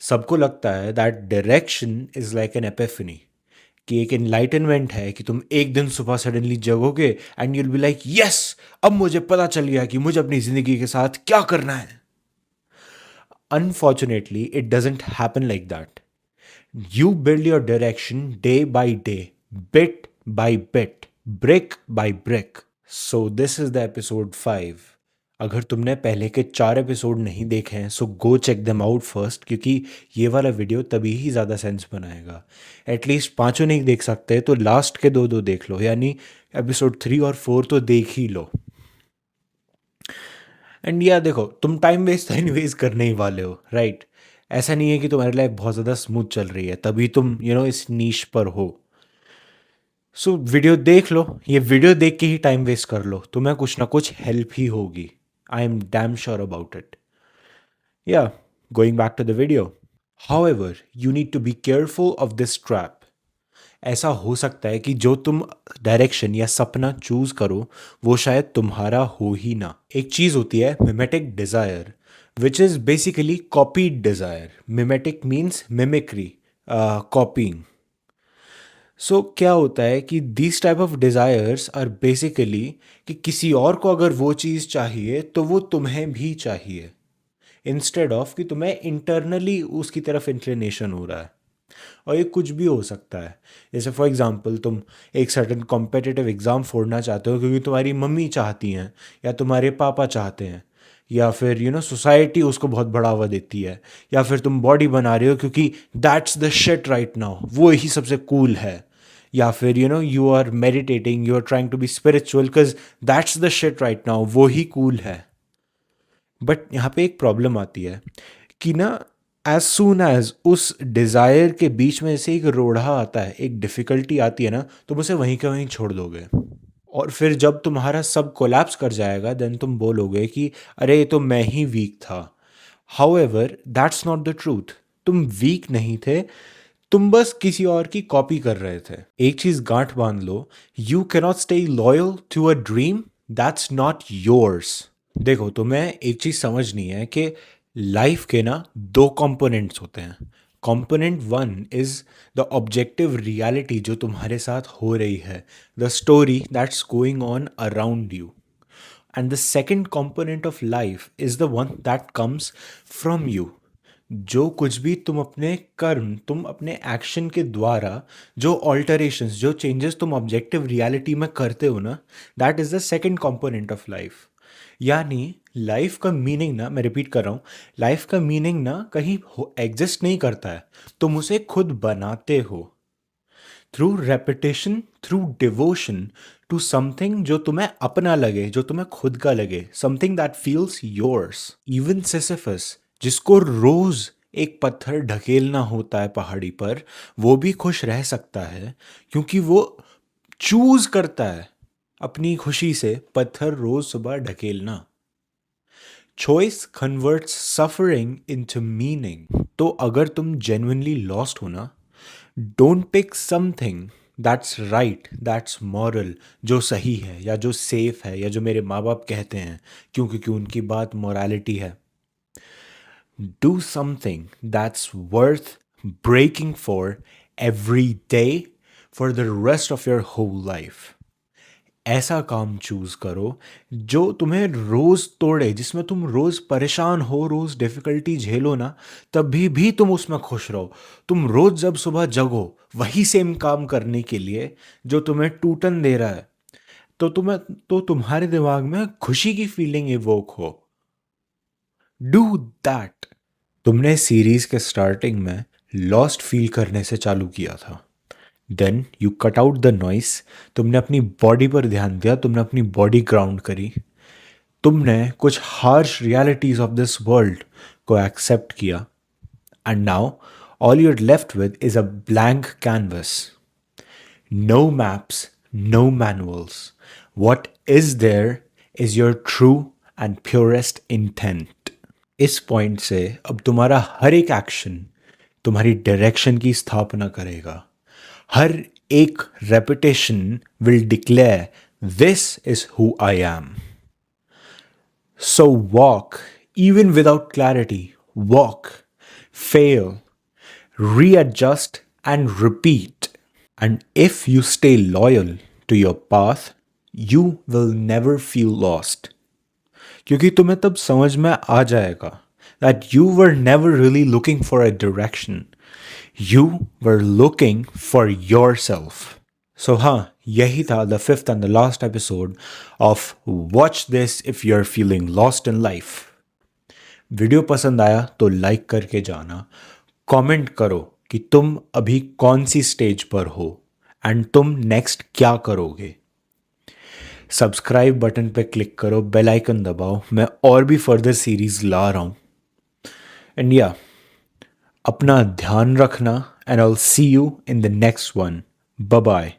सबको लगता है that direction is like an epiphany, कि एक एनलाइटनमेंट है कि तुम एक दिन सुबह सडनली जगोगे and you'll be like yes, अब मुझे पता चल गया कि मुझे अपनी जिंदगी के साथ क्या करना है. Unfortunately it doesn't happen like that. You build your direction day by day, bit by bit, brick by brick. So this is the episode 5. अगर तुमने पहले के 4 एपिसोड नहीं देखे हैं so go check them out first, क्योंकि ये वाला वीडियो तभी ही ज़्यादा सेंस बनाएगा. एटलीस्ट पांचों नहीं देख सकते तो लास्ट के दो दो देख लो, यानी एपिसोड 3 और 4 तो देख ही लो. एंड या देखो, तुम टाइम वेस्ट एनीवेज करने ही वाले हो, राइट? ऐसा नहीं है कि तुम्हारी लाइफ बहुत ज़्यादा स्मूथ चल रही है तभी तुम इस नीश पर हो. सो वीडियो देख लो, ये वीडियो देख के ही टाइम वेस्ट कर लो, तुम्हें कुछ ना कुछ हेल्प ही होगी. I am damn sure about it. Yeah, going back to the video. However you need to be careful of this trap. ऐसा हो सकता है कि जो तुम डायरेक्शन या सपना चूज करो वो शायद तुम्हारा हो ही ना. एक चीज होती है mimetic desire, which is basically copied desire. Mimetic means mimicry, copying. So क्या होता है कि these type of desires are basically कि किसी और को अगर वो चीज़ चाहिए तो वो तुम्हें भी चाहिए, इंस्टेड ऑफ कि तुम्हें इंटरनली उसकी तरफ इंक्लिनेशन हो रहा है. और ये कुछ भी हो सकता है. जैसे फॉर एग्जांपल तुम एक सर्टेन कॉम्पिटिटिव एग्ज़ाम फोड़ना चाहते हो क्योंकि तुम्हारी मम्मी चाहती हैं या तुम्हारे पापा चाहते हैं, या फिर सोसाइटी उसको बहुत बढ़ावा देती है, या फिर तुम बॉडी बना रहे हो क्योंकि that's the shit right now, वो ही सबसे कूल है. या फिर you are meditating, you are trying to be spiritual because that's the shit right now, वो ही कूल है. बट यहाँ पे एक प्रॉब्लम आती है कि ना, एज सून एज उस डिज़ायर के बीच में से एक रोड़ा आता है, एक डिफ़िकल्टी आती है ना, तुम उसे वहीं के वहीं छोड़ दोगे. और फिर जब तुम्हारा सब कोलैप्स कर जाएगा देन तुम बोलोगे कि अरे ये तो मैं ही वीक था. However that's not the truth. तुम वीक नहीं थे, तुम बस किसी और की कॉपी कर रहे थे. एक चीज गांठ बांध लो, you cannot stay loyal to a dream that's not yours. देखो, तुम्हें एक चीज समझनी है कि लाइफ के ना दो कंपोनेंट्स होते हैं. Component one is the objective reality जो तुम्हारे साथ हो रही है, the story that's going on around you. And the second component of life is the one that comes from you. जो कुछ भी तुम अपने कर्म, तुम अपने एक्शन के द्वारा जो ऑल्टरेशंस, जो चेंजेस तुम ऑब्जेक्टिव रियलिटी में करते हो ना, that is the second component of life. यानी लाइफ का मीनिंग ना, मैं रिपीट कर रहा हूँ, लाइफ का मीनिंग ना कहीं एग्जिस्ट नहीं करता है, तुम उसे खुद बनाते हो through repetition, through devotion to something जो तुम्हें अपना लगे, जो तुम्हें खुद का लगे, something that feels yours. Even Sisyphus, जिसको रोज एक पत्थर ढकेलना होता है पहाड़ी पर, वो भी खुश रह सकता है क्योंकि वो चूज करता है अपनी खुशी से पत्थर रोज सुबह ढकेलना. Choice converts suffering into meaning. तो अगर तुम जेन्युइनली लॉस्ट हो ना, don't pick something that's right, that's moral, जो सही है या जो सेफ है या जो मेरे माँ बाप कहते हैं क्योंकि उनकी बात मोरालिटी है. Do something that's worth breaking for every day for the rest of your whole life. ऐसा काम चूज करो जो तुम्हें रोज तोड़े, जिसमें तुम रोज परेशान हो, रोज डिफिकल्टी झेलो ना, तभी भी तुम उसमें खुश रहो. तुम रोज जब सुबह जगो वही सेम काम करने के लिए जो तुम्हें टूटन दे रहा है, तो तुम्हारे दिमाग में खुशी की फीलिंग इवोक हो. Do that. तुमने सीरीज के स्टार्टिंग में लॉस्ट फील करने से चालू किया था. Then you cut out the noise. तुमने अपनी बॉडी पर ध्यान दिया, तुमने अपनी बॉडी ग्राउंड करी, तुमने कुछ harsh realities of this world को एक्सेप्ट किया. And now all you're left with is a blank canvas. No maps, no manuals. What is there is your true and purest intent. इस point से अब तुम्हारा हर एक एक्शन तुम्हारी direction की स्थापना करेगा. हर एक repetition will declare this is who I am. So walk even without clarity. Walk, fail, readjust, and repeat. And if you stay loyal to your path, you will never feel lost. क्योंकि तुम्हें तब समझ में आ जाएगा that you were never really looking for a direction. You were looking for yourself. So हाँ, यही था the fifth and the last episode of Watch This If You're Feeling Lost in Life. Video पसंद आया तो like करके जाना, comment करो कि तुम अभी कौन सी स्टेज पर हो एंड तुम नेक्स्ट क्या करोगे। सब्सक्राइब बटन पे क्लिक करो, बेल आइकन दबाओ, मैं और भी फर्दर सीरीज ला रहा हूँ। एंड या, अपना ध्यान रखना and I will see you in the next one. Bye bye.